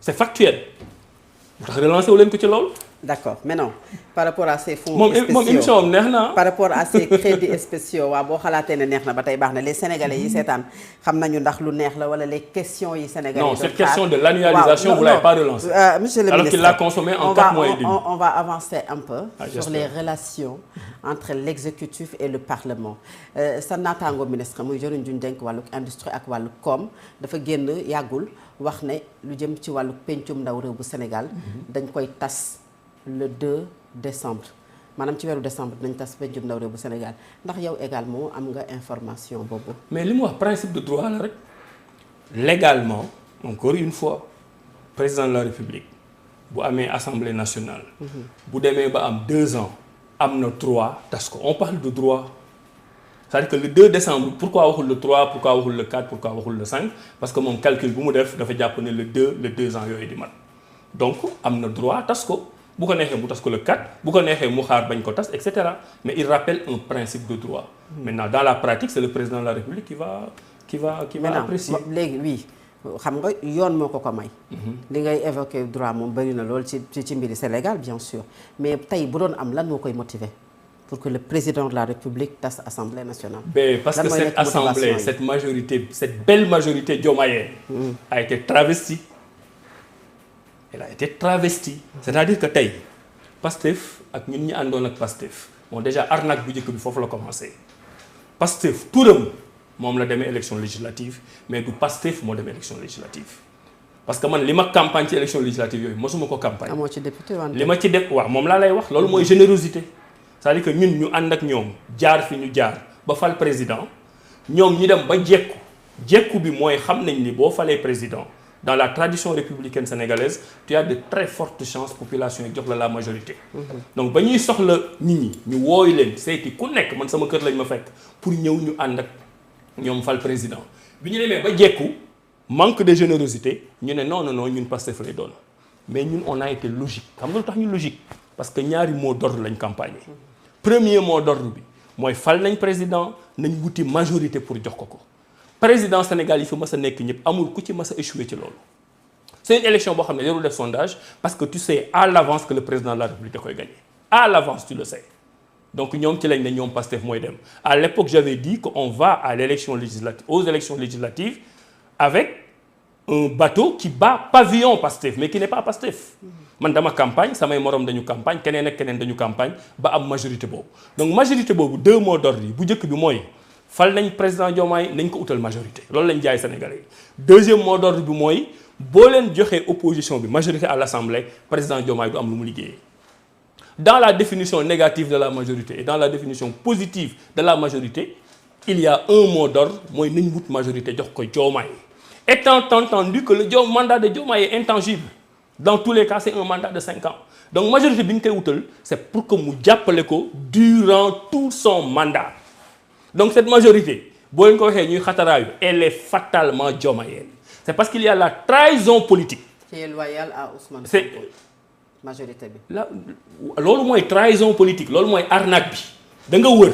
c'est factuel bu tax relancé wu leen ko ci loolu. d'accord mais non par rapport à ces fonds moom émission am neex na. par rapport à ces crédits spéciaux waaw boo xalaatee ne neex na ba tey baax na les sénégalais yi seetaan xam nañu ndax lu neex la wala les questions yi sénégalais non cette question de l'annualisation vous l'avez pas relancé. Monsieur le ministre alors qu'il l'a consommé en 4 mois et demi. on va avancer un peu sur les relations entre l'exécutif et le parlement sa naataango ministre muy jëriñ juñ denk wàllu industrie ak wàllu koom dafa génn yàggul wax ne lu jëm ci wàllu pencum ndaw réew bu Sénégal dañ koy tas le 2 décembre maanaam ci weeru décembre dinañ tas pencum ndaw réew bu Sénégal ndax yow également am nga information boobu. mais li mu wax principe de droit la rek légalement encore une fois président de la République bu amee assemblée nationale. bu demee ba am 2 ans am na droit tas ko on parle de droit c'est-à-dire que le 2 décembre pourquoi waxul le 3 pourquoi waxul le 4 pourquoi waxul le 5 parce que moom calcul bu mu def dafa jàpp ne le 2 ans yooyu di mat donc am na droit tas ko. bu ko neexee mu tas ko le 4 bu ko neexee mu xaar bañ ko tas et cetera mais il rappelle un principe de droit. Maintenant dans la pratique c'est le président de la République qui va apprécier. léegi oui xam nga yoon moo ko may. li ngay évoquer droit moom bari na lool ci mbiri c'est légal bien sûr mais tey bu doon am lan moo koy motiver pour que le président de la République tas assemblée nationale. mais parce que cette assemblée cette majorité cette belle majorité diomayenne a été travestie. elle a été travestie c'est-à-dire que tey Pastef ak ñun ñi àndoon ak Pastef bon déjà arnaque bu njëkk bi foofu la commencé Pastef turam moom la demee élection législative mais du Pastef moo demee élection législative parce que man li ma campagne ci élection législative yooyu mosuma ko campagne. amoo ci député wante li ma ci def waaw moom laa lay wax loolu mooy générosité c'est-à-dire que ñun ñu ànd ak ñoom jaar fi ñu jaar ba fal président ñoom ñu dem ba jekku bi mooy xam nañ ni boo falee président. Dans la tradition républicaine sénégalaise tu as de très fortes chances population yi jox la majorité. donc ba ñuy soxla nit ñi ñu wooyu leen seeti ku nekk man sama kër lañ ma fekk pour ñëw ñu ànd ak ñoom fal président bi ñu demee ba jekku manque de générosité ñu ne non ñun Pastef lay doon mais ñun on a été logique xam nga lu tax ñu logique parce que ñaari mot d'ordre lañ campagne premier mot d'ordre bi mooy fal nañ président nañ wuti majorité pour jox ko. président Sénégal yi fi mas a nekk ñëpp amul ku ci mas a échoué ci loolu c'est une élection boo xam ne jarul def sondage parce que tu sais à l'avance que le président de la République da koy gagner à l'avance tu le sais donc ñoom ci lañ ne ñoom Pastef mooy dem à l'époque j'avais dit que on va à l'élection législative aux élections législatives avec un bateau qui bat pavillon Pastef mais qui n'est pas Pastef man dama campagne samay morom dañu campagne keneen ak keneen dañu campagne ba am majorité boobu donc majorité boobu 2 mots d'ordre yi bu njëkk bi mooy fal nañ président Diomaye nañ ko utal majorité loolu lañ jaay Sénégalais yi deuxième mot d'ordre bi mooy boo leen joxee opposition bi majorité à l'Assemblée président Diomaye du am lu mu liggéeyee dans la définition négative de la majorité et dans la définition positive de la majorité il y a un mot d'ordre mooy nañ wut majorité jox ko Diomaye étant entendu que le mandat de Diomaye est intangible dans tous les cas c'est un mandat de 5 ans donc majorité bi ñu koy wutal c'est pour que mu jàppale ko durant tout son mandat donc cette majorité boo leen ko waxee ñuy xataraayu elle est fatalement diomayenne c'est parce qu'il y a la trahison politique. qui est loyale à Ousmane Sonko. c'est majorité bi. loolu mooy trahison politique loolu mooy arnaque bi da nga wër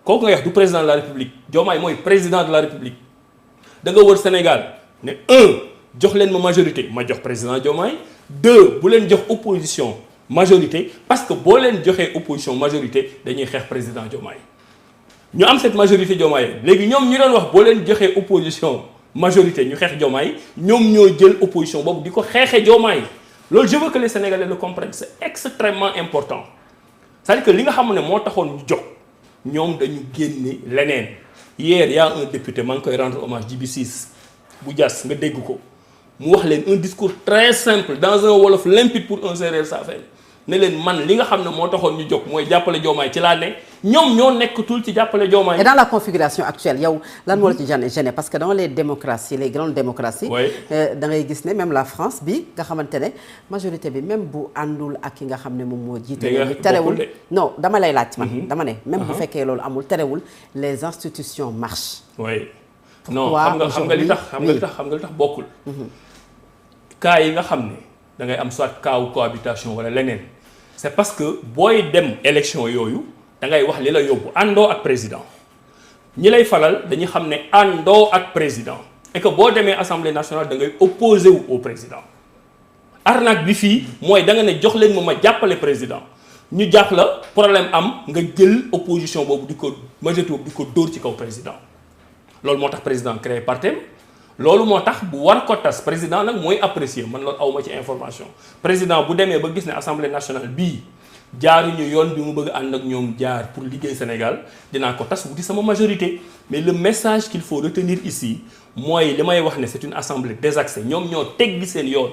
kooku nga wax du président de la République Diomaye mooy président de la République da nga wër Sénégal ne jox leen ma majorité ma jox président Diomaye 2 bu leen jox opposition majorité parce que boo leen joxee opposition majorité dañuy xeex président Diomaye. ñu am cette majorité Diomaye léegi ñoom ñi doon wax boo leen joxee opposition majorité ñu xeex Diomaye ñoom ñoo jël opposition boobu di ko xeexee Diomaye loolu je veux que les Sénégalais le comprennent c'est extrêmement important c'est-à-dire que li nga xam ne moo taxoon ñu jóg ñoom dañu génne leneen hier y a un député maa ngi koy rendre hommage Djibi Ciss bu Diass nga dégg ko mu wax leen un discours très simple dans un wolof limpide pour un séeréer saafel ne leen man li nga xam ne moo taxoon ñu jóg mooy jàppale Diomaye ci laa ne ñoom ñoo nekkatul ci jàppale Diomaye. et dans la configuration actuelle yow lan moo la ci gêné parce que dans les démocraties les grandes démocraties. da ngay gis ne même la France bi nga xamante ne majorité bi même bu àndul ak ki nga xam ne moom moo jiite. terewul non dama lay laaj man. dama ne même bu fekkee loolu amul terewul les institutions marchent. oui non xam nga li tax bokkul. cas yi nga xam ne da ngay am soit cas wu cohabitation wala leneen c'est parce que booy dem élection yooyu. da ngay wax li la yóbbu àndoo ak président ñi lay falal dañuy xam ne àndoo ak président et que boo demee assemblée nationale da ngay opposé wu au président arnaque bi fii mooy da nga ne jox leen ma jàppale président ñu jàpp la problème am nga jël opposition boobu di ko majorité boobu di ko dóor ci kaw président loolu moo tax président créé partem loolu moo tax bu war ko tas président nag mooy apprécier man loolu awma ci information président bu demee ba gis ne assemblée nationale bii jaaruñu yoon bi mu bëgg ànd ak ñoom jaar pour liggéey Sénégal dinaa ko tas wuti sama majorité mais le message qu'il faut retenir ici mooy li may wax ne c'est une assemblée désaxée ñoom ñoo teggi seen yoon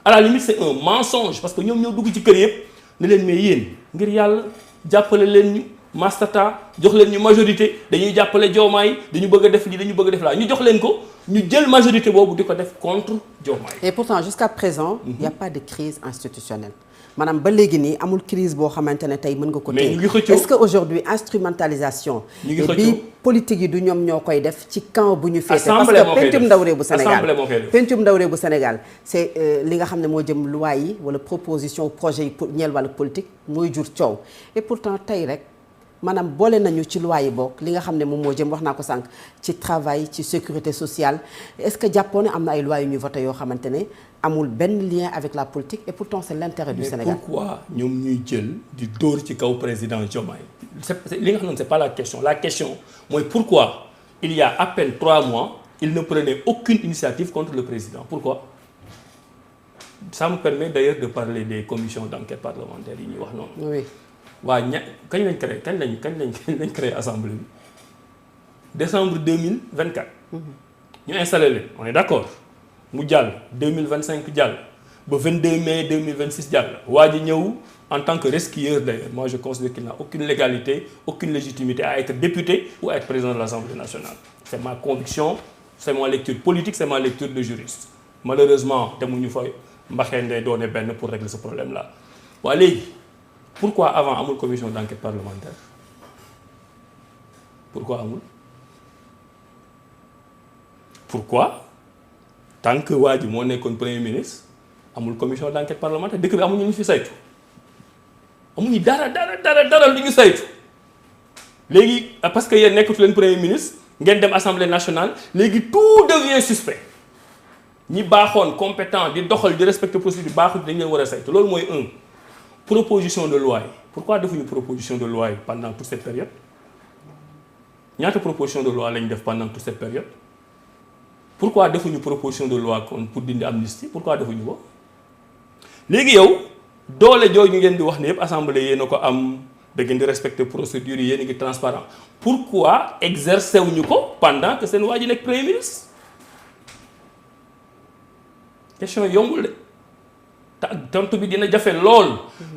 à la limite c'est un mensonge parce que ñoom ñoo dugg ci kër yëpp ne leen mais yéen ngir yàlla jàppale leen ñu mastata jox leen ñu majorité dañuy jàppale Diomaye dañu bëgg a def lii dañu bëgg a def laa ñu jox leen ko ñu jël majorité boobu di ko def contre Diomaye. Et pourtant jusqu'à présent il y a pas de crise institutionnelle maanaam ba léegi nii amul crise boo xamante ne tey mën nga ko téye est-ce que aujourd'hui instrumentalisation bi politique yi du ñoom ñoo koy def ci camp bu ñu féete parce que pencum ndaw réew bu Sénégal pencum ndaw réew bu Sénégal c'est li nga xam ne moo jëm loi yi wala proposition projet yi ñeel wàllu politique mooy jur coow et pourtant tey rek maanaam boole nañu ci loi yi bokk li nga xam ne moom moo jëm wax naa ko sànq ci travail ci sécurité sociale est-ce que jàppoo ne am na ay lois yu ñu voté yoo xamante ne amul benn lien avec la politique et pourtant c'est l'intérêt du Sénégal. Mais pourquoi ñoom ñuy jël di dóor ci kaw président Diomaye li nga xam ne c'est pas la question mooy pourquoi il y a à peine 3 mois il ne prenait aucune initiative contre le président pourquoi ça me permet d'ailleurs de parler des commissions d'enquête parlementaire yi ñuy wax noonu. Oui. waa kañ lañ créé assemblée bi décembre 2024. ñu installé leen on est d'accord mu jàll 2025 jàll ba 22 mai 2026 jàll waa ji ñëw en tant que rescueur d'ailleurs moi je considère qu'il n'a aucune légalité aucune légitimité à être député ou à être président de l'Assemblée nationale c'est ma conviction c'est ma lecture politique c'est ma lecture de juriste malheureusement demuñu fa mbaxee ndey doone benn pour régler ce problème là waa léegi pourquoi avant amul commission d'enquête parlementaire pourquoi amul pourquoi tant que waa ji moo nekkoon premier ministre amul commission d'enquête parlementaire dëkk bi amuñu ñu fi saytu amuñu dara lu ñu saytu léegi parce que yéen nekkatu leen premier ministre ngeen dem assemblée nationale léegi tout devient suspect ñi baaxoon compétent di doxal di respecter procédure baaxul dañ leen war a saytu loolu mooy proposition de loi yi pourquoi defuñu proposition de loi yi pendant toute cette période ñaata proposition de loi lañ def pendant toute cette période pourquoi defuñu proposition de loi kon pour dindi amnistie pourquoi defuñu ko léegi yow doole jooju ngeen di wax ne yëpp assemblée yéen a ko am da ngeen di respecter procédure yi yéen a ngi transparent pourquoi exercer wuñu ko pendant que seen waa ji nekk premier ministre question yombul de tontu bi dina jafe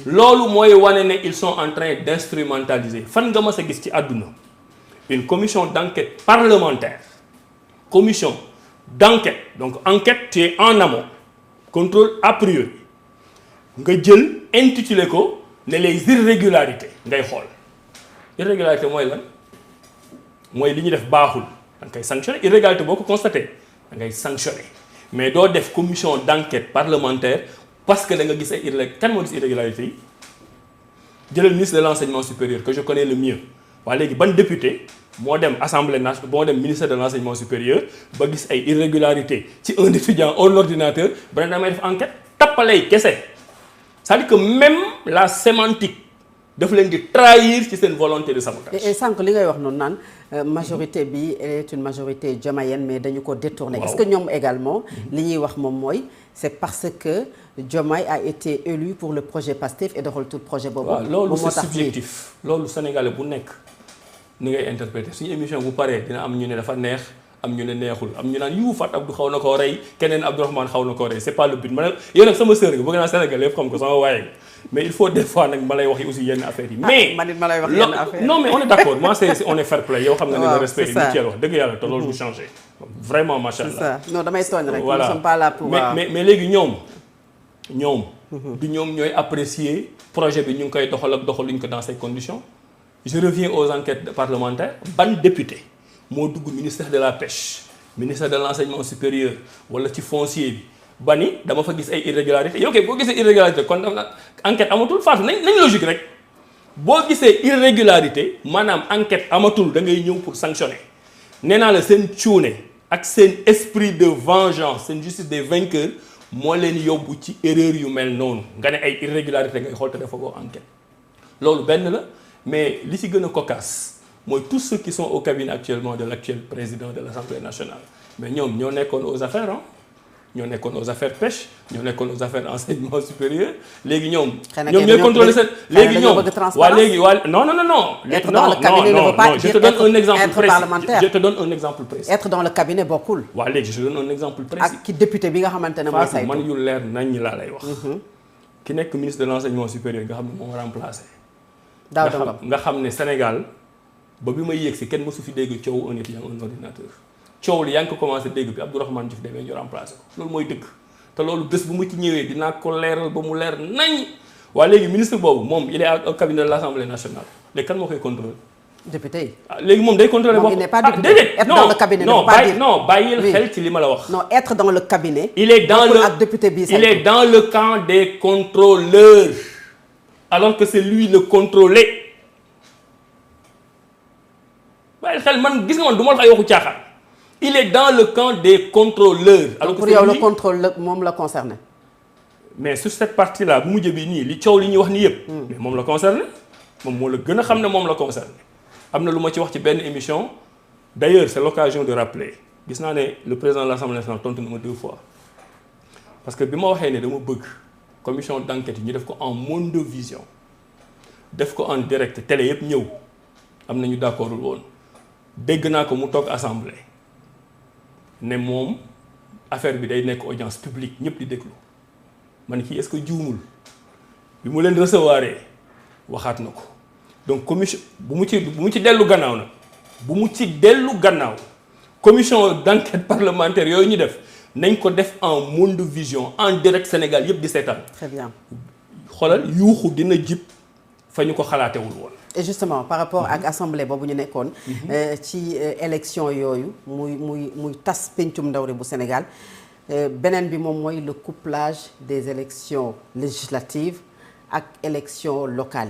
loolu mooy wane ne ils sont en train d'instrumentaliser fan nga mas a gis ci àdduna une commission d'enquête parlementaire commission d'enquête donc enquête tu es en amont contrôle a priori nga jël intitulé ko ne les irrégularités ngay xool irrégularité mooy lan mooy li ñuy def baaxul da nga koy sanctionner irrégularité boo ko constaté da ngay sanctionner mais doo def commission d'enquête parlementaire parce que da nga gis ay kan moo gis irrégularité yi jëlal ministre de l'enseignement supérieur que je connais le mieux waa léegi ban député moo dem assemblée nationale moo dem ministère de l'enseignement supérieur ba gis ay irrégularité ci un étudiant hors l'ordinateur ba ne damay def enquête tappalay kese c'est-à-dire que même la sémantique daf leen di trahir ci seen volonté de sabotage. et sànq li ngay wax noonu naan majorité bi est une majorité diomayenne mais dañu ko détourné. Est-ce que ñoom également li ñuy wax moom mooy c'est parce que Diomaye a été élu pour le projet PASTEF et doxal tout projet boobu. waaw loolu c'est subjectif loolu sénégalais bu nekk ni ngay interpréter suñu émission bu paree dina am ñu ne dafa neex am ñu ne neexul am ñu naan yu Fat Abdou xaw na koo rey keneen Abdourahmane xaw na koo rey c'est pas le but man yow nag sama sœur nga bëgg naa Sénégal yëpp xam ko sama waaye mais il faut des fois nag ma lay wax aussi yenn affaires yi. mais man it ma lay wax yenn affaires non mais on est d'accord moi on est fair play yow xam nga ne le respect est mutuel wax dëgg yàlla te loolu du changer vraiment macha allah. c'est ça non damay tooñ rek. voilà nous sommes pas là pour. mais léegi ñoom du ñoom ñooy apprécier projet bi ñu ngi koy doxal ak doxaluñ ko dans ces conditions. Je reviens aux enquêtes parlementaires ban député moo dugg ministère de la pêche ministère de l'enseignement supérieur wala ci foncier bi ba ni dama fa gis ay irrégularités yow kay boo gisee irrégularité kon daf na enquête amatul faatu nañ logique rek boo gisee irrégularité maanaam enquête amatul da ngay ñëw pour sanctionner nee naa la seen cuune ak seen esprit de vengeance seen justice des vainqueurs moo leen yóbbu ci erreur yu mel noonu nga ne ay irrégularité ngay xool te dafa ko enquête loolu benn la mais li ci gën a cocasse mooy tous ceux qui sont au cabinet actuellement de l'actuel président de l'Assemblée nationale mais ñoom ñoo nekkoon aux affaires ñoo nekkoon aux affaires pêche ñoo nekkoon aux affaires enseignement supérieur léegi ñoom ñooy contrôler seen léegi ñoom waa léegi waa non être dans le cabinet ne veut pas je te donne un exemple être parlementaire. je te donne un exemple précis être dans le cabinet bokkul. waa léegi je te donne un exemple précis ak ki député bi nga xamante ne mooy saytu man yu leer nañ laa lay wax ki nekk ministre de l'enseignement supérieur nga xam ne moom remplacé nga xam ne Sénégal ba bi may yéeg si kenn mësu fi dégg coow un étudiant un ordinateur coow li yaa ngi ko commencé dégg bi Abdourahmane Diouf demee ñu remplacé ko loolu mooy dëgg te loolu bés bu mu ci ñëwee dinaa ko leeral ba mu leer nañ waa léegi ministre boobu moom il est au cabinet de l'Assemblée nationale léegi kan moo koy contrôler député yi léegi moom day contrôler bopp il n'est pas député être dans le cabinet non bàyyil xel ci li ma la wax non être dans le cabinet il est dans le ak député bi il est dans le camp des contrôleurs alors que c'est lui le contrôlé bàyyil xel man gis nga man du ma la waxu caaxaan il est dans le camp des contrôleurs. alors pour yow le contrôle moom la concerné. mais sur cette partie là bu mujj bi nii li coow li ñuy wax nii yëpp. mais moom la concerné moom moo la gën a xam ne moom la concerné. am na lu ma ci wax ci benn émission d'ailleurs c'est l'occasion de rappeler gis naa ne le président de l'Assemblée nationale tontu na ma 2 fois parce que bi ma waxee ne dama bëgg commission d'enquête yi ñu def ko en monovision def ko en direct télé yëpp ñëw am na ñu d'accordul woon dégg naa ko mu toog assemblée. ne moom affaire bi day nekk audience publique ñëpp di déglu man kii est-ce que juumul bi mu leen recevoir waxaat na ko donc commission bu mu ci dellu gannaaw nag bu mu ci dellu gannaaw commission d'enquête parlementaire yooyu ñu def nañ ko def en monovision en direct Sénégal yëpp di seetaan. très bien xoolal yuuxu dina jib fa ñu ko xalaatewul woon. et justement par rapport ak assemblée boobu ñu nekkoon ci élection yooyu muy tas pencum ndaw bu Sénégal beneen bi moom mooy le couplage des élections législatives ak élections locales yi